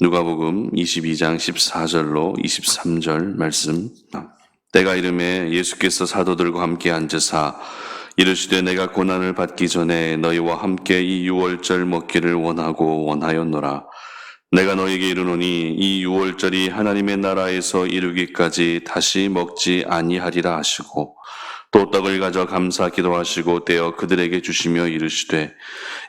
누가복음 22장 14절로 23절 말씀. 때가 이름에 예수께서 사도들과 함께 앉으사 이르시되 내가 고난을 받기 전에 너희와 함께 이 유월절 먹기를 원하였노라. 내가 너희에게 이르노니 이 유월절이 하나님의 나라에서 이루기까지 다시 먹지 아니하리라 하시고 또 떡을 가져 감사 기도하시고 떼어 그들에게 주시며 이르시되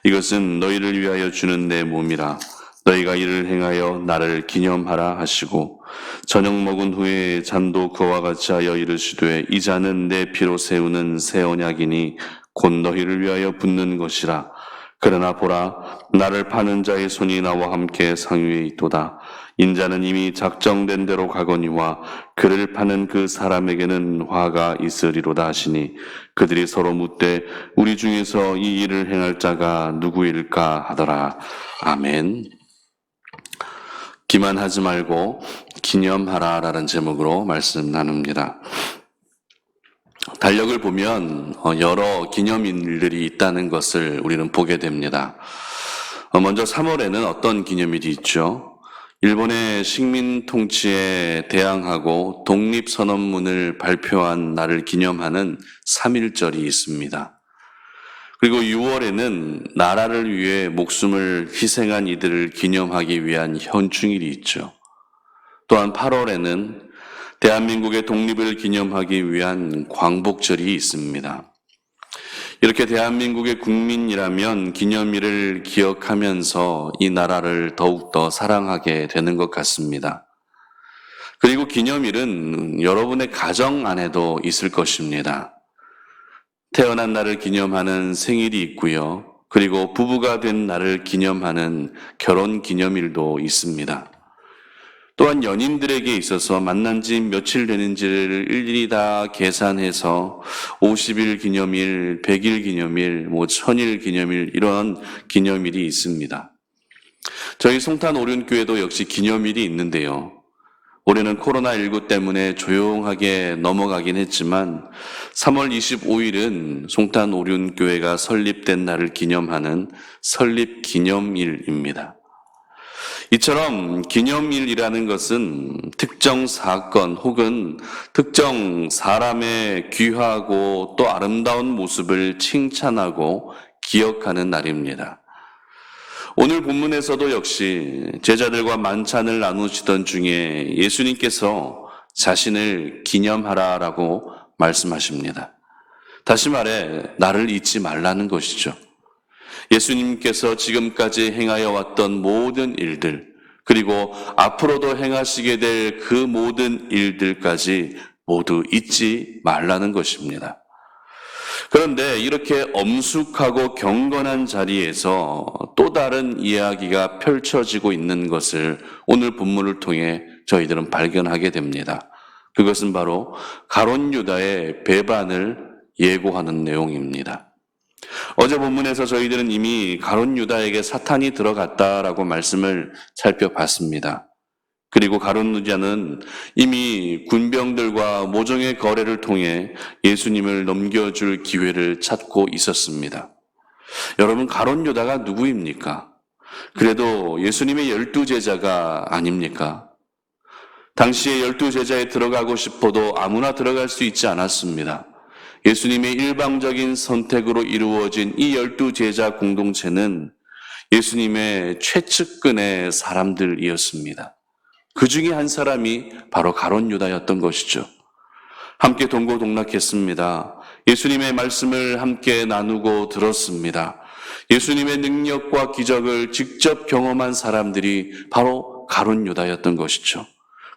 이것은 너희를 위하여 주는 내 몸이라. 너희가 이를 행하여 나를 기념하라 하시고 저녁 먹은 후에 잔도 그와 같이 하여 이르시되 이 잔은 내 피로 세우는 새 언약이니 곧 너희를 위하여 붓는 것이라. 그러나 보라 나를 파는 자의 손이 나와 함께 상위에 있도다. 인자는 이미 작정된 대로 가거니와 그를 파는 그 사람에게는 화가 있으리로다 하시니 그들이 서로 묻되 우리 중에서 이 일을 행할 자가 누구일까 하더라. 아멘. 기만하지 말고 기념하라 라는 제목으로 말씀 나눕니다. 달력을 보면 여러 기념일들이 있다는 것을 우리는 보게 됩니다. 먼저 3월에는 어떤 기념일이 있죠? 일본의 식민 통치에 대항하고 독립선언문을 발표한 날을 기념하는 3.1절이 있습니다. 그리고 6월에는 나라를 위해 목숨을 희생한 이들을 기념하기 위한 현충일이 있죠. 또한 8월에는 대한민국의 독립을 기념하기 위한 광복절이 있습니다. 이렇게 대한민국의 국민이라면 기념일을 기억하면서 이 나라를 더욱더 사랑하게 되는 것 같습니다. 그리고 기념일은 여러분의 가정 안에도 있을 것입니다. 태어난 날을 기념하는 생일이 있고요. 그리고 부부가 된 날을 기념하는 결혼 기념일도 있습니다. 또한 연인들에게 있어서 만난 지 며칠 되는지를 일일이 다 계산해서 50일 기념일, 100일 기념일, 1000일 기념일 이런 기념일이 있습니다. 저희 송탄 오륜교회도 역시 기념일이 있는데요. 올해는 코로나19 때문에 조용하게 넘어가긴 했지만 3월 25일은 송탄 오륜교회가 설립된 날을 기념하는 설립기념일입니다. 이처럼 기념일이라는 것은 특정 사건 혹은 특정 사람의 귀하고 또 아름다운 모습을 칭찬하고 기억하는 날입니다. 오늘 본문에서도 역시 제자들과 만찬을 나누시던 중에 예수님께서 자신을 기념하라라고 말씀하십니다. 다시 말해 나를 잊지 말라는 것이죠. 예수님께서 지금까지 행하여 왔던 모든 일들 그리고 앞으로도 행하시게 될 그 모든 일들까지 모두 잊지 말라는 것입니다. 그런데 이렇게 엄숙하고 경건한 자리에서 또 다른 이야기가 펼쳐지고 있는 것을 오늘 본문을 통해 저희들은 발견하게 됩니다. 그것은 바로 가룟 유다의 배반을 예고하는 내용입니다. 어제 본문에서 저희들은 이미 가룟 유다에게 사탄이 들어갔다라고 말씀을 살펴봤습니다. 그리고 가룟 유다는 이미 군병들과 모종의 거래를 통해 예수님을 넘겨줄 기회를 찾고 있었습니다. 여러분, 가룟 유다가 누구입니까? 그래도 예수님의 12제자가 아닙니까? 당시에 12제자에 들어가고 싶어도 아무나 들어갈 수 있지 않았습니다. 예수님의 일방적인 선택으로 이루어진 이 12제자 공동체는 예수님의 최측근의 사람들이었습니다. 그 중에 한 사람이 바로 가룟 유다였던 것이죠. 함께 동고동락했습니다. 예수님의 말씀을 함께 나누고 들었습니다. 예수님의 능력과 기적을 직접 경험한 사람들이 바로 가룟 유다였던 것이죠.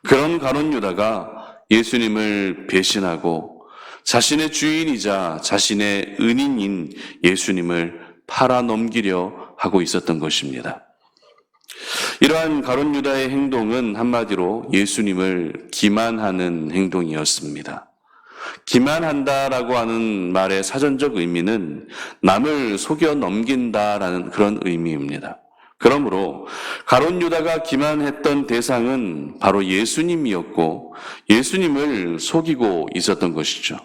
그런 가룟 유다가 예수님을 배신하고 자신의 주인이자 자신의 은인인 예수님을 팔아넘기려 하고 있었던 것입니다. 이러한 가룟 유다의 행동은 한마디로 예수님을 기만하는 행동이었습니다. 기만한다라고 하는 말의 사전적 의미는 남을 속여 넘긴다라는 그런 의미입니다. 그러므로 가룟 유다가 기만했던 대상은 바로 예수님이었고 예수님을 속이고 있었던 것이죠.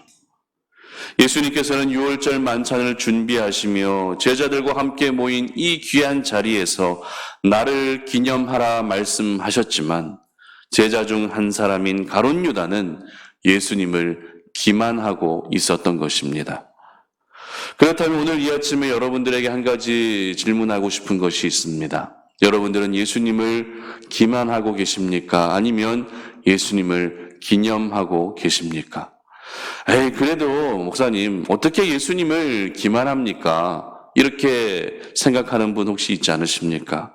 예수님께서는 유월절 만찬을 준비하시며 제자들과 함께 모인 이 귀한 자리에서 나를 기념하라 말씀하셨지만 제자 중 한 사람인 가룟 유다는 예수님을 기만하고 있었던 것입니다. 그렇다면 오늘 이 아침에 여러분들에게 한 가지 질문하고 싶은 것이 있습니다. 여러분들은 예수님을 기만하고 계십니까? 아니면 예수님을 기념하고 계십니까? 그래도 목사님, 어떻게 예수님을 기만합니까? 이렇게 생각하는 분 혹시 있지 않으십니까?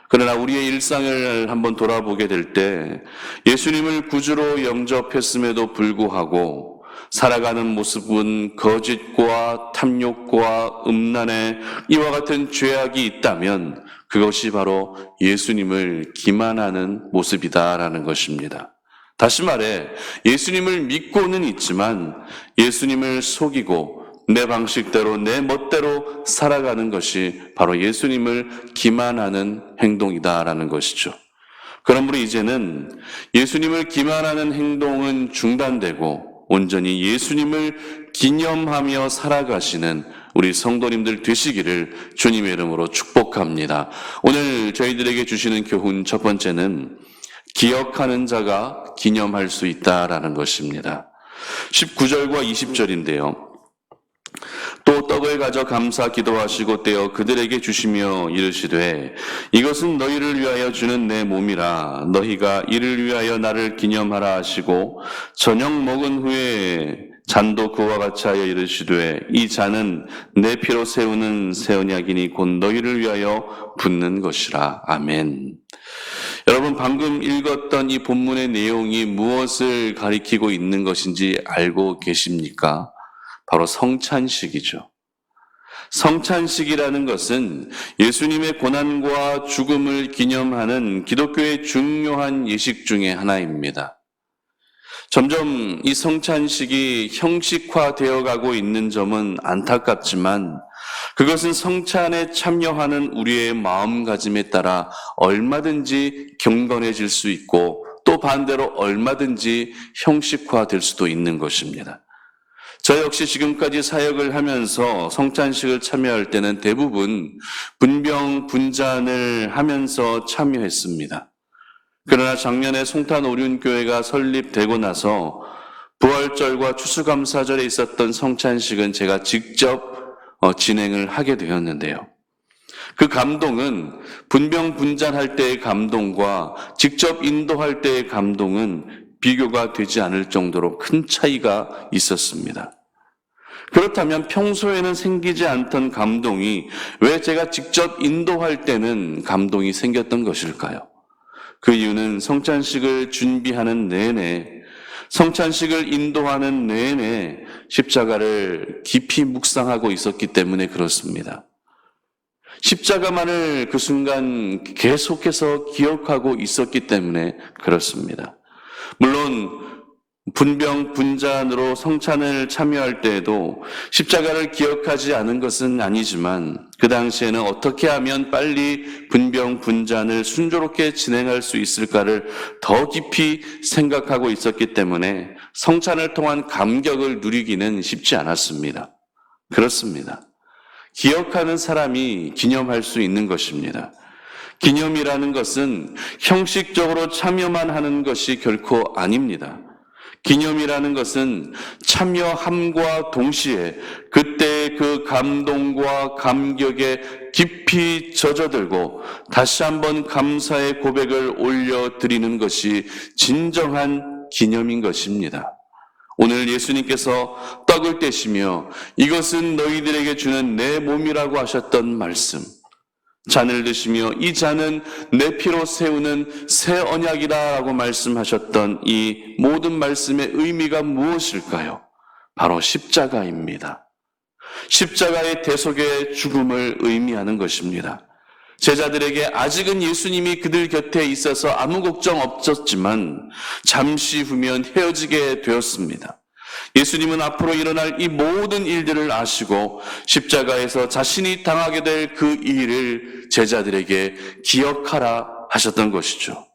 그러나 우리의 일상을 한번 돌아보게 될 때 예수님을 구주로 영접했음에도 불구하고 살아가는 모습은 거짓과 탐욕과 음란에 이와 같은 죄악이 있다면 그것이 바로 예수님을 기만하는 모습이다라는 것입니다. 다시 말해 예수님을 믿고는 있지만 예수님을 속이고 내 방식대로 내 멋대로 살아가는 것이 바로 예수님을 기만하는 행동이다라는 것이죠. 그러므로 이제는 예수님을 기만하는 행동은 중단되고 온전히 예수님을 기념하며 살아가시는 우리 성도님들 되시기를 주님의 이름으로 축복합니다. 오늘 저희들에게 주시는 교훈 첫 번째는 기억하는 자가 기념할 수 있다라는 것입니다. 19절과 20절인데요. 또 떡을 가져 감사 기도하시고 떼어 그들에게 주시며 이르시되 이것은 너희를 위하여 주는 내 몸이라 너희가 이를 위하여 나를 기념하라 하시고 저녁 먹은 후에 잔도 그와 같이 하여 이르시되 이 잔은 내 피로 세우는 새 언약이니 곧 너희를 위하여 붓는 것이라. 아멘. 여러분 방금 읽었던 이 본문의 내용이 무엇을 가리키고 있는 것인지 알고 계십니까? 바로 성찬식이죠. 성찬식이라는 것은 예수님의 고난과 죽음을 기념하는 기독교의 중요한 예식 중에 하나입니다. 점점 이 성찬식이 형식화되어 가고 있는 점은 안타깝지만 그것은 성찬에 참여하는 우리의 마음가짐에 따라 얼마든지 경건해질 수 있고 또 반대로 얼마든지 형식화될 수도 있는 것입니다. 저 역시 지금까지 사역을 하면서 성찬식을 참여할 때는 대부분 분병 분잔을 하면서 참여했습니다. 그러나 작년에 송탄오륜교회가 설립되고 나서 부활절과 추수감사절에 있었던 성찬식은 제가 직접 진행을 하게 되었는데요. 그 감동은 분병 분잔할 때의 감동과 직접 인도할 때의 감동은 비교가 되지 않을 정도로 큰 차이가 있었습니다. 그렇다면 평소에는 생기지 않던 감동이 왜 제가 직접 인도할 때는 감동이 생겼던 것일까요? 그 이유는 성찬식을 준비하는 내내, 성찬식을 인도하는 내내 십자가를 깊이 묵상하고 있었기 때문에 그렇습니다. 십자가만을 그 순간 계속해서 기억하고 있었기 때문에 그렇습니다. 물론 분병 분잔으로 성찬을 참여할 때에도 십자가를 기억하지 않은 것은 아니지만 그 당시에는 어떻게 하면 빨리 분병 분잔을 순조롭게 진행할 수 있을까를 더 깊이 생각하고 있었기 때문에 성찬을 통한 감격을 누리기는 쉽지 않았습니다. 그렇습니다. 기억하는 사람이 기념할 수 있는 것입니다. 기념이라는 것은 형식적으로 참여만 하는 것이 결코 아닙니다. 기념이라는 것은 참여함과 동시에 그때의 그 감동과 감격에 깊이 젖어들고 다시 한번 감사의 고백을 올려드리는 것이 진정한 기념인 것입니다. 오늘 예수님께서 떡을 떼시며 이것은 너희들에게 주는 내 몸이라고 하셨던 말씀, 잔을 드시며 이 잔은 내 피로 세우는 새 언약이라고 말씀하셨던 이 모든 말씀의 의미가 무엇일까요? 바로 십자가입니다. 십자가의 대속의 죽음을 의미하는 것입니다. 제자들에게 아직은 예수님이 그들 곁에 있어서 아무 걱정 없었지만 잠시 후면 헤어지게 되었습니다. 예수님은 앞으로 일어날 이 모든 일들을 아시고 십자가에서 자신이 당하게 될 그 일을 제자들에게 기억하라 하셨던 것이죠.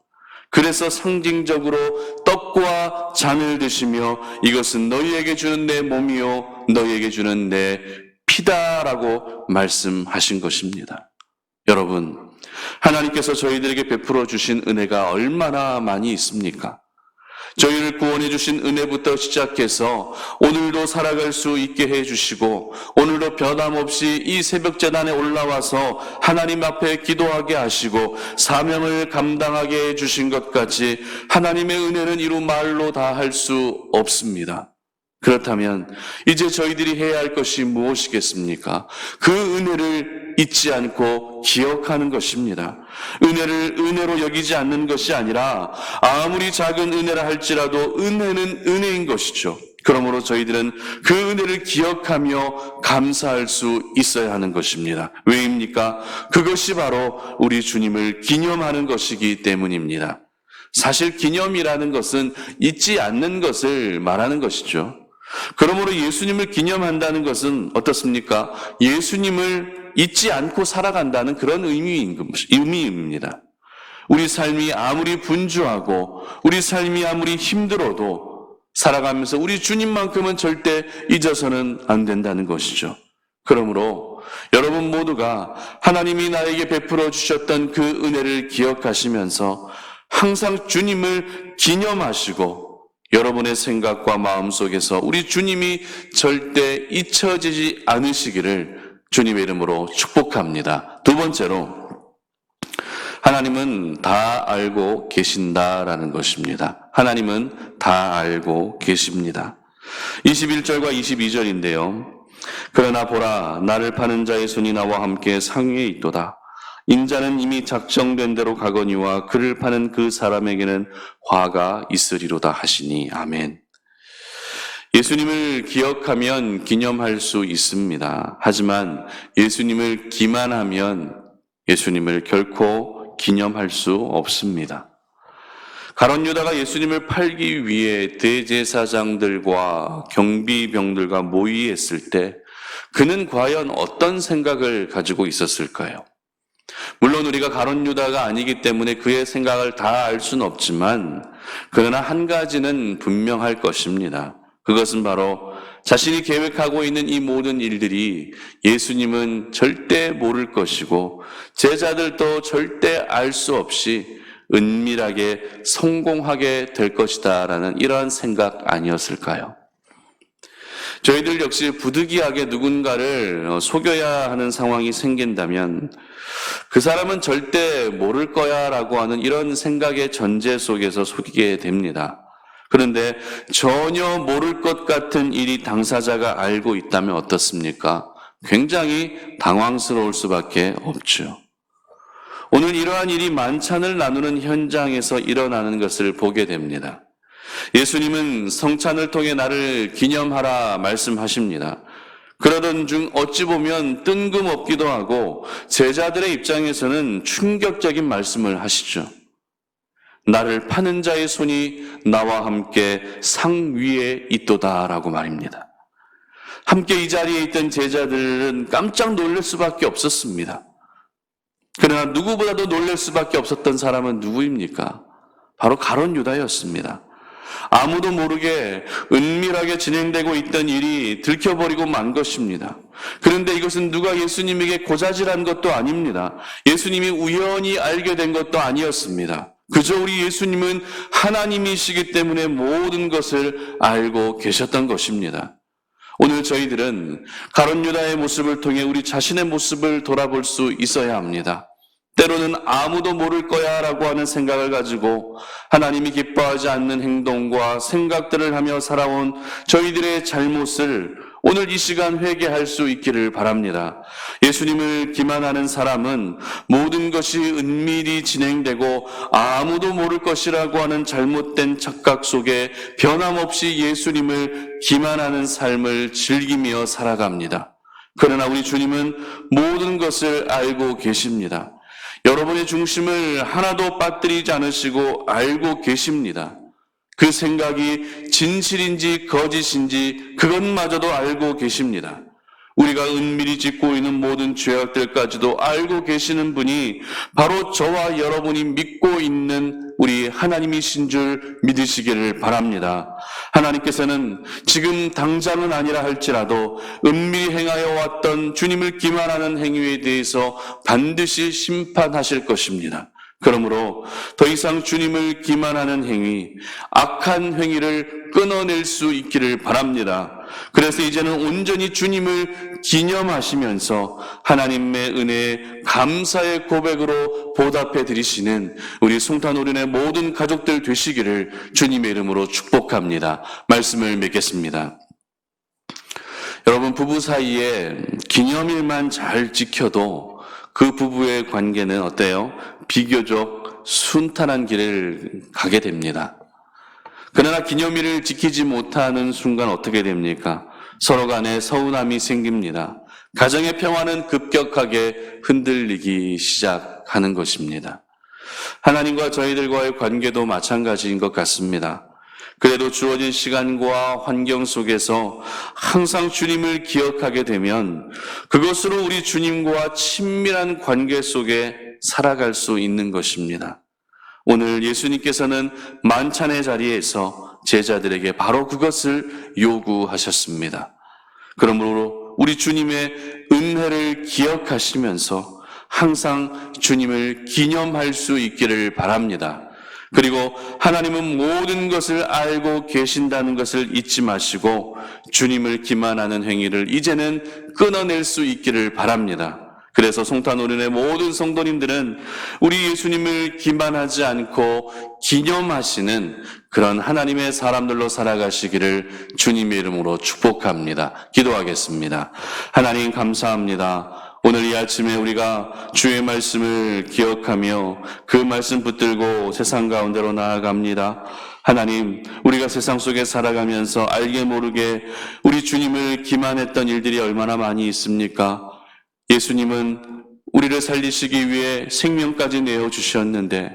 그래서 상징적으로 떡과 잔을 드시며 이것은 너희에게 주는 내 몸이요 너희에게 주는 내 피다라고 말씀하신 것입니다. 여러분, 하나님께서 저희들에게 베풀어 주신 은혜가 얼마나 많이 있습니까? 저희를 구원해 주신 은혜부터 시작해서 오늘도 살아갈 수 있게 해주시고 오늘도 변함없이 이 새벽 제단에 올라와서 하나님 앞에 기도하게 하시고 사명을 감당하게 해주신 것까지 하나님의 은혜는 이루 말로 다 할 수 없습니다. 그렇다면 이제 저희들이 해야 할 것이 무엇이겠습니까? 그 은혜를 잊지 않고 기억하는 것입니다. 은혜를 은혜로 여기지 않는 것이 아니라 아무리 작은 은혜라 할지라도 은혜는 은혜인 것이죠. 그러므로 저희들은 그 은혜를 기억하며 감사할 수 있어야 하는 것입니다. 왜입니까? 그것이 바로 우리 주님을 기념하는 것이기 때문입니다. 사실 기념이라는 것은 잊지 않는 것을 말하는 것이죠. 그러므로 예수님을 기념한다는 것은 어떻습니까? 예수님을 잊지 않고 살아간다는 그런 의미입니다. 우리 삶이 아무리 분주하고 우리 삶이 아무리 힘들어도 살아가면서 우리 주님만큼은 절대 잊어서는 안 된다는 것이죠. 그러므로 여러분 모두가 하나님이 나에게 베풀어 주셨던 그 은혜를 기억하시면서 항상 주님을 기념하시고 여러분의 생각과 마음 속에서 우리 주님이 절대 잊혀지지 않으시기를 주님의 이름으로 축복합니다. 두 번째로 하나님은 다 알고 계신다라는 것입니다. 하나님은 다 알고 계십니다. 21절과 22절인데요. 그러나 보라, 나를 파는 자의 손이 나와 함께 상위에 있도다. 인자는 이미 작정된 대로 가거니와 그를 파는 그 사람에게는 화가 있으리로다 하시니. 아멘. 예수님을 기억하면 기념할 수 있습니다. 하지만 예수님을 기만하면 예수님을 결코 기념할 수 없습니다. 가룟 유다가 예수님을 팔기 위해 대제사장들과 경비병들과 모의했을 때 그는 과연 어떤 생각을 가지고 있었을까요? 물론 우리가 가룟 유다가 아니기 때문에 그의 생각을 다 알 수는 없지만 그러나 한 가지는 분명할 것입니다. 그것은 바로 자신이 계획하고 있는 이 모든 일들이 예수님은 절대 모를 것이고 제자들도 절대 알 수 없이 은밀하게 성공하게 될 것이다라는 이러한 생각 아니었을까요? 저희들 역시 부득이하게 누군가를 속여야 하는 상황이 생긴다면 그 사람은 절대 모를 거야 라고 하는 이런 생각의 전제 속에서 속이게 됩니다. 그런데 전혀 모를 것 같은 일이 당사자가 알고 있다면 어떻습니까? 굉장히 당황스러울 수밖에 없죠. 오늘 이러한 일이 만찬을 나누는 현장에서 일어나는 것을 보게 됩니다. 예수님은 성찬을 통해 나를 기념하라 말씀하십니다. 그러던 중 어찌 보면 뜬금없기도 하고 제자들의 입장에서는 충격적인 말씀을 하시죠. 나를 파는 자의 손이 나와 함께 상 위에 있도다라고 말입니다. 함께 이 자리에 있던 제자들은 깜짝 놀랄 수밖에 없었습니다. 그러나 누구보다도 놀랄 수밖에 없었던 사람은 누구입니까? 바로 가룟 유다였습니다. 아무도 모르게 은밀하게 진행되고 있던 일이 들켜버리고 만 것입니다. 그런데 이것은 누가 예수님에게 고자질한 것도 아닙니다. 예수님이 우연히 알게 된 것도 아니었습니다. 그저 우리 예수님은 하나님이시기 때문에 모든 것을 알고 계셨던 것입니다. 오늘 저희들은 가룟 유다의 모습을 통해 우리 자신의 모습을 돌아볼 수 있어야 합니다. 때로는 아무도 모를 거야 라고 하는 생각을 가지고 하나님이 기뻐하지 않는 행동과 생각들을 하며 살아온 저희들의 잘못을 오늘 이 시간 회개할 수 있기를 바랍니다. 예수님을 기만하는 사람은 모든 것이 은밀히 진행되고 아무도 모를 것이라고 하는 잘못된 착각 속에 변함없이 예수님을 기만하는 삶을 즐기며 살아갑니다. 그러나 우리 주님은 모든 것을 알고 계십니다. 여러분의 중심을 하나도 빠뜨리지 않으시고 알고 계십니다. 그 생각이 진실인지 거짓인지 그것마저도 알고 계십니다. 우리가 은밀히 짓고 있는 모든 죄악들까지도 알고 계시는 분이 바로 저와 여러분이 믿고 있는 우리 하나님이신 줄 믿으시기를 바랍니다. 하나님께서는 지금 당장은 아니라 할지라도 은밀히 행하여 왔던 주님을 기만하는 행위에 대해서 반드시 심판하실 것입니다. 그러므로 더 이상 주님을 기만하는 행위, 악한 행위를 끊어낼 수 있기를 바랍니다. 그래서 이제는 온전히 주님을 기념하시면서 하나님의 은혜에 감사의 고백으로 보답해 드리시는 우리 송탄오륜의 모든 가족들 되시기를 주님의 이름으로 축복합니다. 말씀을 맺겠습니다. 여러분, 부부 사이에 기념일만 잘 지켜도 그 부부의 관계는 어때요? 비교적 순탄한 길을 가게 됩니다. 그러나 기념일을 지키지 못하는 순간 어떻게 됩니까? 서로 간에 서운함이 생깁니다. 가정의 평화는 급격하게 흔들리기 시작하는 것입니다. 하나님과 저희들과의 관계도 마찬가지인 것 같습니다. 그래도 주어진 시간과 환경 속에서 항상 주님을 기억하게 되면 그것으로 우리 주님과 친밀한 관계 속에 살아갈 수 있는 것입니다. 오늘 예수님께서는 만찬의 자리에서 제자들에게 바로 그것을 요구하셨습니다. 그러므로 우리 주님의 은혜를 기억하시면서 항상 주님을 기념할 수 있기를 바랍니다. 그리고 하나님은 모든 것을 알고 계신다는 것을 잊지 마시고 주님을 기만하는 행위를 이제는 끊어낼 수 있기를 바랍니다. 그래서 송탄오륜의 모든 성도님들은 우리 예수님을 기만하지 않고 기념하시는 그런 하나님의 사람들로 살아가시기를 주님의 이름으로 축복합니다. 기도하겠습니다. 하나님 감사합니다. 오늘 이 아침에 우리가 주의 말씀을 기억하며 그 말씀 붙들고 세상 가운데로 나아갑니다. 하나님, 우리가 세상 속에 살아가면서 알게 모르게 우리 주님을 기만했던 일들이 얼마나 많이 있습니까? 예수님은 우리를 살리시기 위해 생명까지 내어주셨는데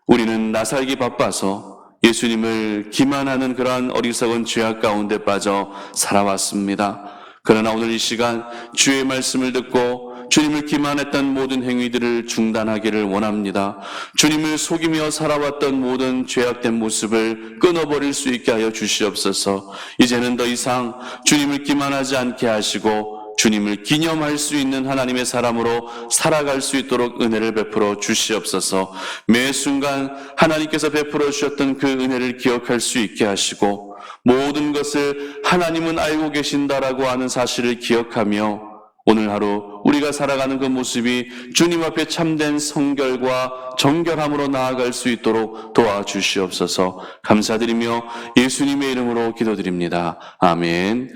우리는 나살기 바빠서 예수님을 기만하는 그러한 어리석은 죄악 가운데 빠져 살아왔습니다. 그러나 오늘 이 시간 주의 말씀을 듣고 주님을 기만했던 모든 행위들을 중단하기를 원합니다. 주님을 속이며 살아왔던 모든 죄악된 모습을 끊어버릴 수 있게 하여 주시옵소서. 이제는 더 이상 주님을 기만하지 않게 하시고 주님을 기념할 수 있는 하나님의 사람으로 살아갈 수 있도록 은혜를 베풀어 주시옵소서. 매 순간 하나님께서 베풀어 주셨던 그 은혜를 기억할 수 있게 하시고 모든 것을 하나님은 알고 계신다라고 하는 사실을 기억하며 오늘 하루 우리가 살아가는 그 모습이 주님 앞에 참된 성결과 정결함으로 나아갈 수 있도록 도와주시옵소서. 감사드리며 예수님의 이름으로 기도드립니다. 아멘.